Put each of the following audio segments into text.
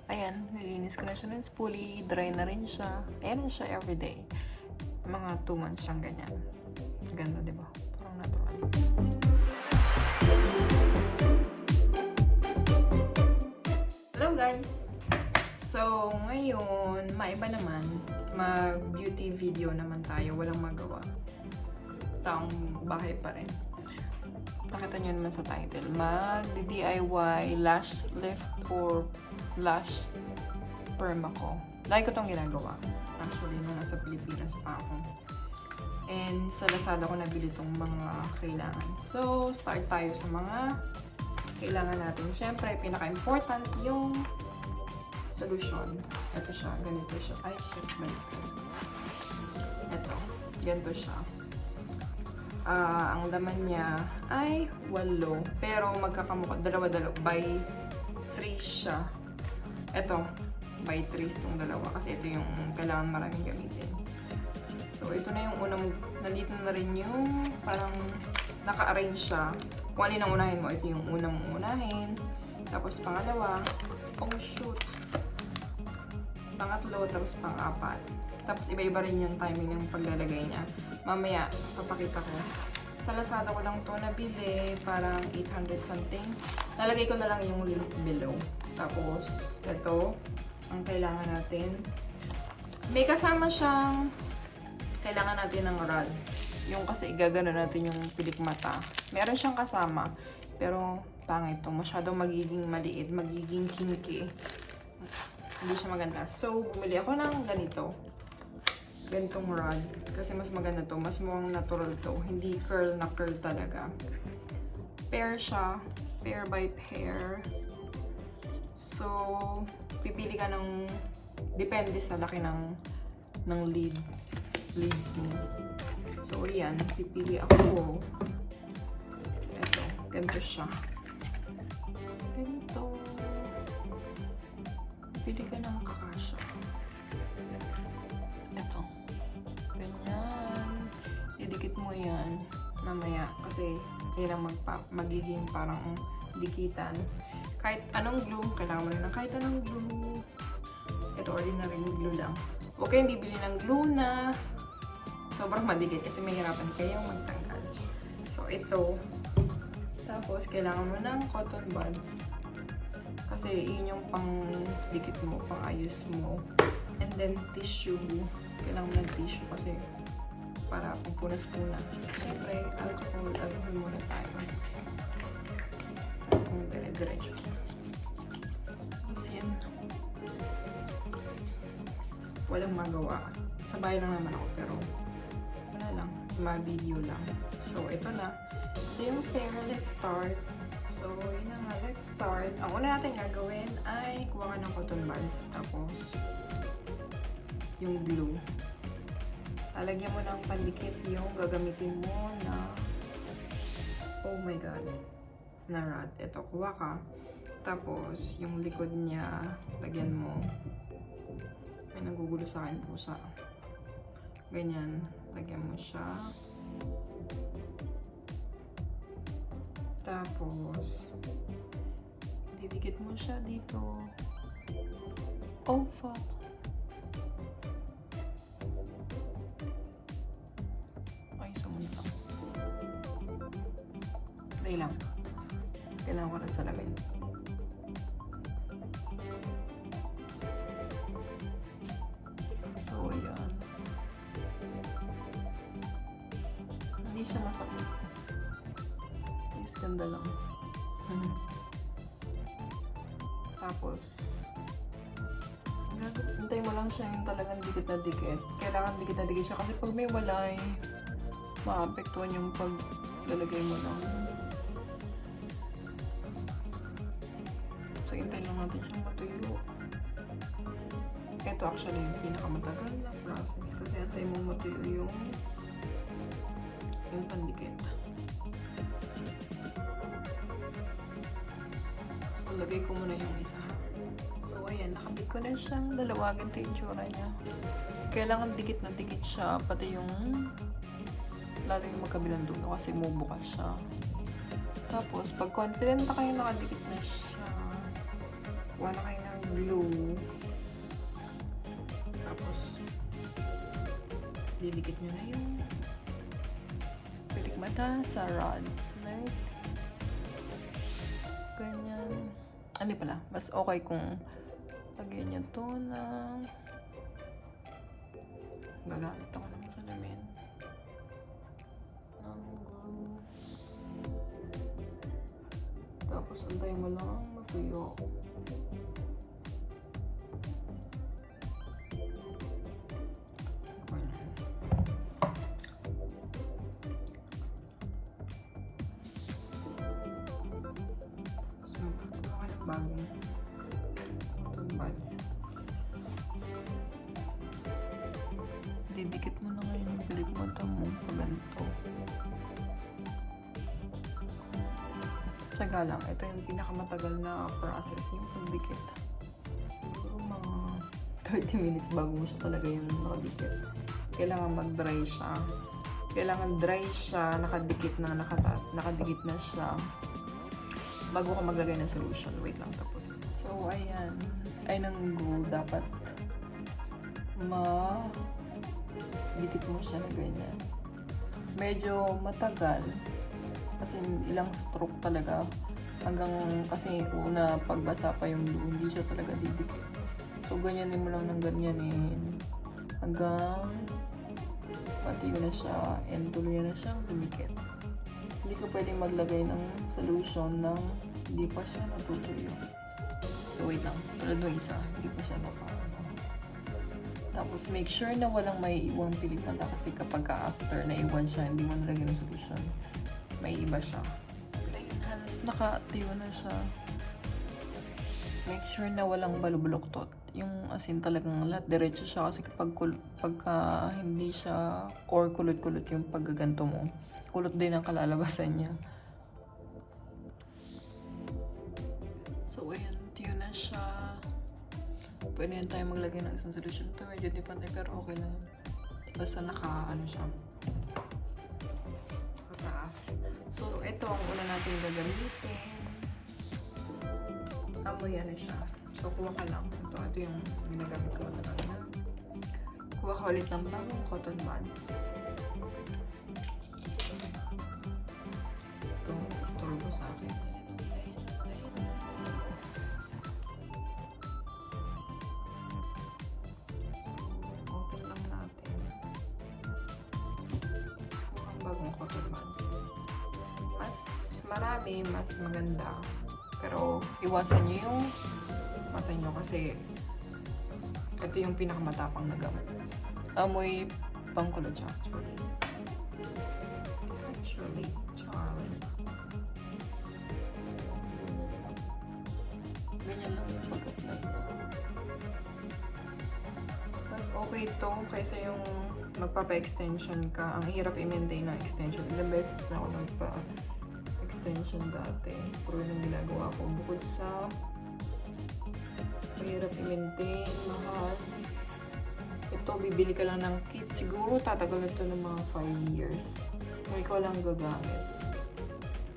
Ayan, nilinis ko na siya ng spoolie. Dry na rin siya. Ayan na siya everyday. Mga 2 months siyang ganyan. Ganda, diba? Parang natural. Hello guys! So, ngayon, maiba naman. Mag-beauty video naman tayo. Walang magawa. Taong bahay pa rin. Nakita nyo naman sa title. Mag-DIY lash lift or lash perm ako. Like ko itong ginagawa. Actually, nung nasa Pilipinas pa ako. And sa Lazada ko nabili itong mga kailangan. So, start tayo sa mga kailangan natin. Siyempre, pinaka-important yung solution. Ito siya. Ganito siya. Ay, shit. Ito. Ganito siya. Ang laman niya ay 8. Pero magkakamukha. Dalawa-dalawa. By 3 siya. Ito. By 3 itong dalawa. Kasi ito yung kailangan maraming gamitin. So, ito na yung unang. Nandito na rin yung parang naka-arrange siya. Kung alin ang unahin mo, ito yung unang unahin. Tapos pangalawa. Oh, shoot. Pangatlo. Tapos pang-4. Tapos iba-iba rin yung timing ng paglalagay niya. Mamaya, papakita ko. Sa Lazada ko lang to nabili. Parang 800 something. Nalagay ko na lang yung link below. Tapos, ito. Ang kailangan natin. May kasama siyang kailangan natin ng rod. Yung kasi igagano natin yung pilik mata. Meron siyang kasama. Pero, pangit to. Masyadong magiging maliit. Magiging kinky. Hindi siya maganda. So, bumili ako ng ganito. Ganitong rod. Kasi mas maganda to. Mas mukhang natural to. Hindi curl na curl talaga. Pair siya. Pair by pair. So, pipili ka ng depende sa laki ng leads mo. So, yan. Pipili ako. Ito. Ganito siya. Ganito. Pipili ka ng kakasya. Ito. Ganyan. Idikit mo yan. Mamaya. Kasi, yan ang magiging parang dikitan. Kahit anong glue, kailangan mo rin ng kahit anong glue. Ito, ordinary glue lang. Huwag kayong bibili ng glue na sobrang madikit kasi mahirapan kayong magtanggal. So, ito. Tapos, kailangan mo ng cotton buds. Kasi, yun yung pang-dikit mo, pang-ayos mo. And then, tissue. Kailangan mo ng tissue kasi para pupunas-punas. Siyempre, alcohol muna tayo. Kung dire-diretso. Tapos yan. Walang magawa. Sa bahay lang naman ako, pero wala lang. Ma-video lang. So, ito na. Ito yung pair. Let's start. So, yun na nga. Let's start. Ang una natin gagawin ay kuha ka ng cotton buds. Tapos, yung glue. Lalagyan mo ng pandikit yung gagamitin mo na oh my god. Na rod. Ito, kuha ka. Tapos, yung likod niya, lagyan mo. May nagugulo sa akin pusa. Ganyan. Lagyan mo siya. Tapos, didikit mo siya dito. Oh, fuck. Ay, sumunta. Dahil lang. Kailangan ko ng salamin. So, yan. Hindi siya masakit. Is ganda lang. Tapos, hintay mo lang siya yung talagang dikit na dikit. Kailangan dikit na dikit siya kasi pag may walay, maapektuhan yung paglalagay mo lang. So, hintay lang natin siyang matuyo. Ito actually yung pinakamatagal na process kasi hintay mo matuyo yung pandikit. Lagay ko muna yung isa. So, ayan. Nakabit ko na siyang dalawa. Ganito yung tsura niya. Kailangan dikit na dikit siya. Pati yung lalo yung magkabilang dulo kasi bubukas siya. Tapos, pag confident na kayo nakadikit na siya, kuha na kayo ng glue. Tapos, didikit nyo na yung pilik mata sa rod. Like, ganyan. Ano pala, mas okay kung lagyan nyo to ng gagamit ako ng salamin. Tapos, antay mo lang matuyo. Tapos, magpapagawa ka ng bagong buds. Didikit mo na ngayon yung pilik mata mo pa ganito. Tsaga lang, ito yung pinakamatagal na process, yung pagdikit. Siguro mga 30 minutes bago mo siya talaga yung nakadikit. Kailangan mag-dry siya. Kailangan dry siya, nakadikit na, nakadikit na siya. Bago ka maglagay ng solution. Wait lang, tapos. So, ayan. Ay ng glue, dapat dikit mo siya na ganyan. Medyo matagal. Kasi ilang stroke talaga. Hanggang, kasi una pagbasa pa yung glue, hindi siya talaga didikit. So, ganyanin mo lang ng ganyanin. Hanggang matiyo na siya and tuloy na siyang dumikit. Hindi ko pwedeng maglagay ng solution na hindi pa siya natutuyo. So, wait lang. Tulad ng isa, hindi pa siya Tapos, make sure na walang may iwang pilik mata kasi kapag after na iwan siya, hindi mo nalagyan ng solution. May iba siya. Ayun, halos nakatiyo na siya. Make sure na walang balubuloktot. Yung asin talagang lahat, diretso siya kasi pagka hindi siya or kulot-kulot yung paggaganto mo, kulot din ang kalalabasan niya. So, ayan, tiyo na siya. Pwede na tayo maglagay ng isang solution. Ito medyo di pantay pero okay lang. Basta ano siya. Mataas. So, ito ang una natin gagamitin. Amoy ano siya. So, kuha ka lang. Ito yung ginagamit ko talaga. Kuha ka ulit ng bagong cotton buds. Ito, istorbo sa akin. Open lang natin. Tapos kuha ang bagong cotton buds. Mas marami, mas maganda. Pero, iwasan nyo yung mata nyo kasi ito yung pinakamatapang na gamit. Amoy pangkulo chapter. Actually, charm. Ganyan lang yung pag-apply mo. Mas okay ito kaysa yung magpapa-extension ka. Ang hirap i-maintain na extension. Ilang beses na ako nagpa-extension dati. Pero yun ang ginagawa ko. Bukod sa mahirap i-maintain, mahal. Ito, bibili ka lang ng kit. Siguro tatagal ito ng mga 5 years. Kung ikaw lang gagamit.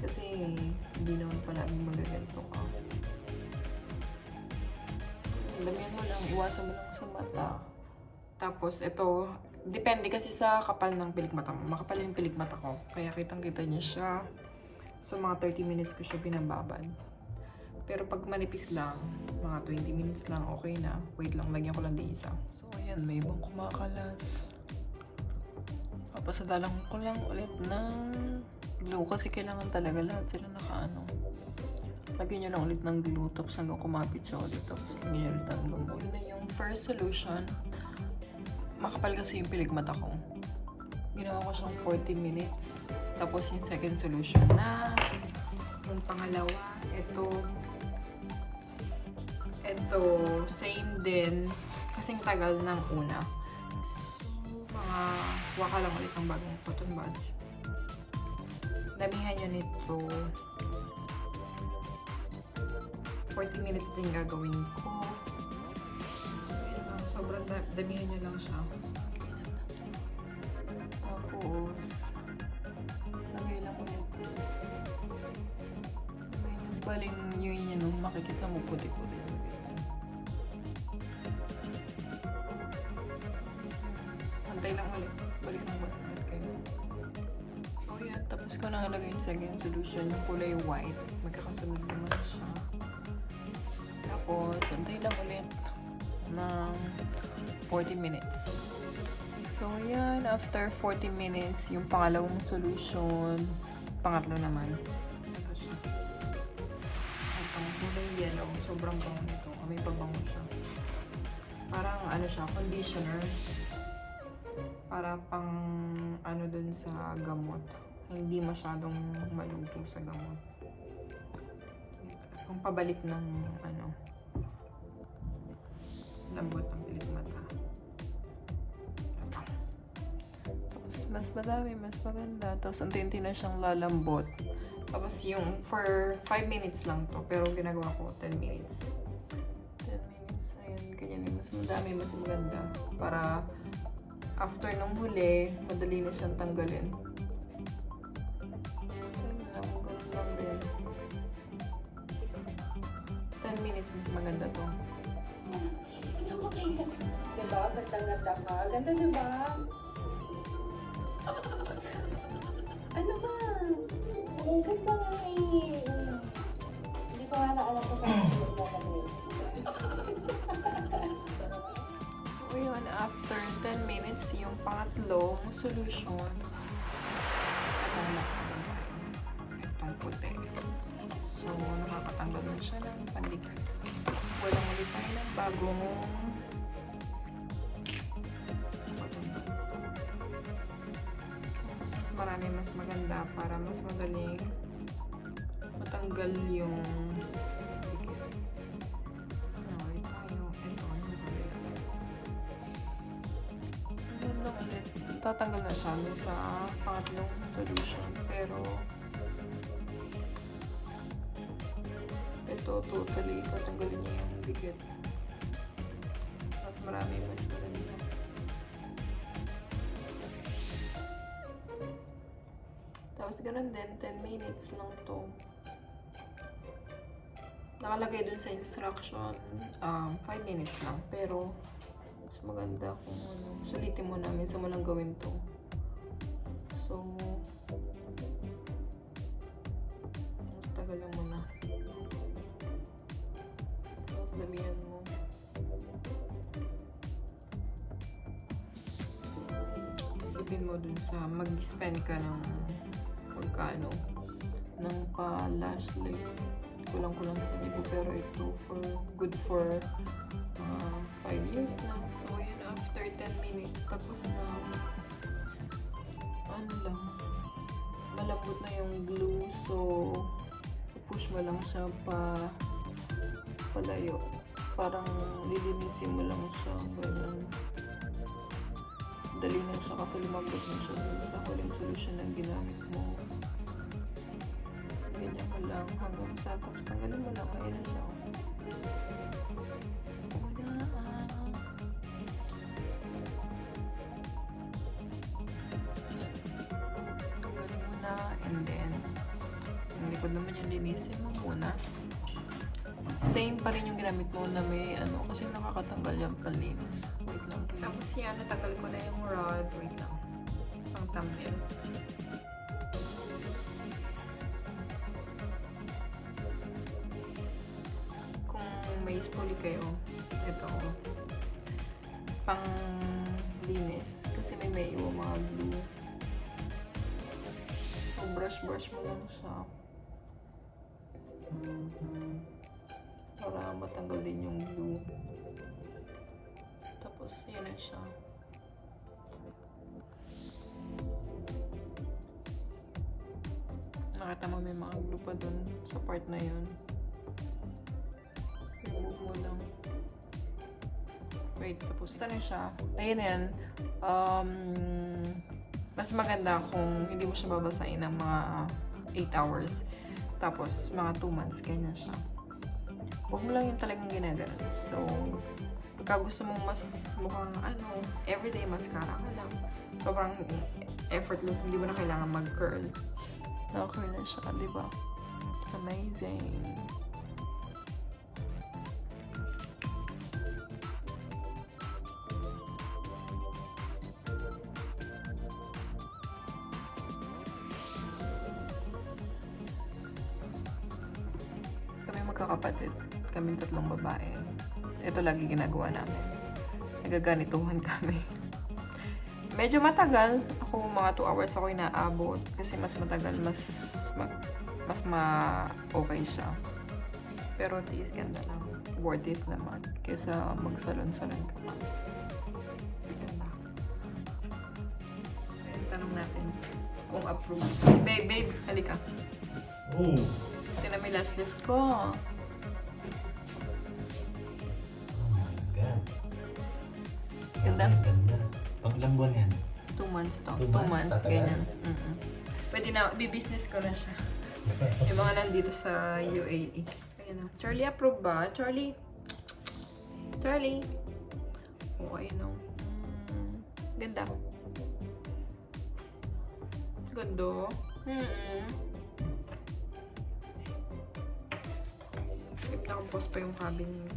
Kasi hindi naman palaging magaganto ka. Damihan mo lang, iwasan mo lang sa mata. Tapos ito, depende kasi sa kapal ng pilik mata mo. Makapal yung pilik mata ko. Kaya kitang-kita niya siya. So mga 30 minutes ko siya binababad. Pero pag manipis lang, mga 20 minutes lang, okay na. Wait lang, lagyan ko lang din isa. So, ayan, may ibang kumakalas. Papasadalang ko lang ulit ng glue kasi kailangan talaga lahat sila nakaano. Lagyan nyo lang ulit ng glue tapos hanggang kumapit siya ulit. Tapos lagyan nyo ulit ng glue. Yun na yung first solution. Makapal kasi yung pilik mata ko. Ginawa ko siyang 40 minutes. Tapos yung second solution na yung pangalawa, ito, same din. Kasing tagal ng una. So, kuha ka lang ulit ng bagong cotton buds. Damihan nyo nito. 40 minutes din gagawin ko. Sobrang damihan nyo lang siya. Tapos, Baling yun, makikita mo puti-puti na ganyan. Antay lang ulit. Balik lang ulit kayo. Oh yan, tapos ko nakalagay yung second solution, yung kulay white. Magkakasunod naman siya. Tapos, antay lang ulit ng 40 minutes. So, yan. After 40 minutes, yung pangalawang solution, pangatlo naman. Ito siya. Ang kulay yellow. Sobrang bango nito. May pabango siya. Parang, ano siya, conditioner. Para pang, ano dun sa gamot. Hindi masyadong maluto sa gamot. Pang pabalik ng, ano, lambot ng pilik mata. Tapos, mas madami, mas maganda. Tapos, unti-unti na siyang lalambot. Tapos, yung for 5 minutes lang to. Pero, ginagawa ko 10 minutes. 10 minutes, ayun, ganyan. Mas madami, mas maganda. Para, after nung huli, madali na siyang tanggalin. Ganun lang din. 10 minutes, mas maganda to. Diba? Ganda-ganda ka. Ganda, diba? Ano ba? Oh, ganda nga eh. Hindi ko nga naalam ko sa mga gagawin. So, yun. After 10 minutes, yung pangatlong solution. Itong last naman tayo. Itong puti. So, nakakatanggal na siya ng pandikit. Walang ulit tayo ng bagong mas marami, mas maganda para mas madaling matanggal yung dikit. Ulit tayo. Ito, ano lang ulit. Tatanggal na siya sa pangatlong solution. Pero ito, totally tatanggalin niya yung dikit. Mas marami, mas maganda. Tapos ganun din, 10 minutes lang to. Nakalagay dun sa instruction, 5 minutes lang. Pero, mas maganda kung ano. Sulitin mo na, minsan mo lang gawin to. So, mas tagalan mo na. So, mas damihan mo. Isipin mo dun sa mag-spend ka ng magkano ng pa-lash lift. Kulang-kulang sa libo, pero ito good for 5 years na. So, yun, after 10 minutes, tapos na, ano lang, malambot na yung glue. So, push mo lang siya palayo. Parang lilinisin mo lang siya. Ganyan. Dali na siya kasi lumambot na siya sa huling solution na ginamit mo. Ganyan mo lang hanggang sa tapos tanggalin mo lang. Kaya na siya. Tanggalin mo na. And then, yung likod naman yung linisin mo muna. Same pa rin yung ginamit mo na may ano, kasi nakakatanggal yung panlinis. Wait lang. Tapos yan, natanggal ko na yung rod. Wait lang. Pang thumbnail. Kung may spoolie kayo, ito. Pang linis. Kasi may iwa mga glue. So, brush mo lang siya. Para matanggal din yung glue. Tapos, yun na siya. Nakita mo may mga glue pa dun sa part na yun. Remove mo lang. Wait, tapos saan na siya? Ayun yan. Mas maganda kung hindi mo siya babasahin ng mga 8 hours. Tapos, mga 2 months, ganyan siya. Huwag mo lang yung talagang ginagano. So, pagka gusto mo mas mukhang everyday mascara ka lang. Sobrang effortless, hindi mo na kailangan mag-curl. Naka-curl na siya, di ba? Amazing. Kami magkakapatid. Kaming tatlong babae. Ito lagi ginagawa namin. Nagaganituhan kami. Medyo matagal. Ako mga 2 hours ako inaabot. Kasi mas matagal, mas okay siya. Pero at least ganda lang. Worth it naman. Kesa magsalon-salon ka pa. Ganda. Ayan, tanong natin kung approve. Babe, halika. Oh. Ito na may lash lift ko. Oh my God. Ganda. Ang ganda. Pang ilang buwan yan? 2 months to. 2 2 months, months, tatagal. ganyan. Pwede na, i-business ko na siya. Yung mga nandito sa UAE. Ayan na. Charlie, approve ba? Charlie? Charlie? Oh, ayun o. Ganda. Ganda. Nakapost pa yung cabin niya.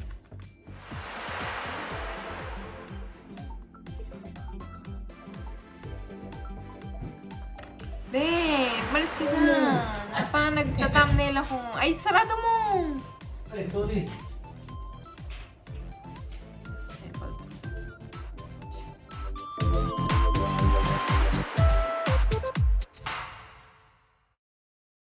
Babe, malis ka dyan. Parang nagta-thumbnail akong... Ay, sarado mo! Ay, sorry.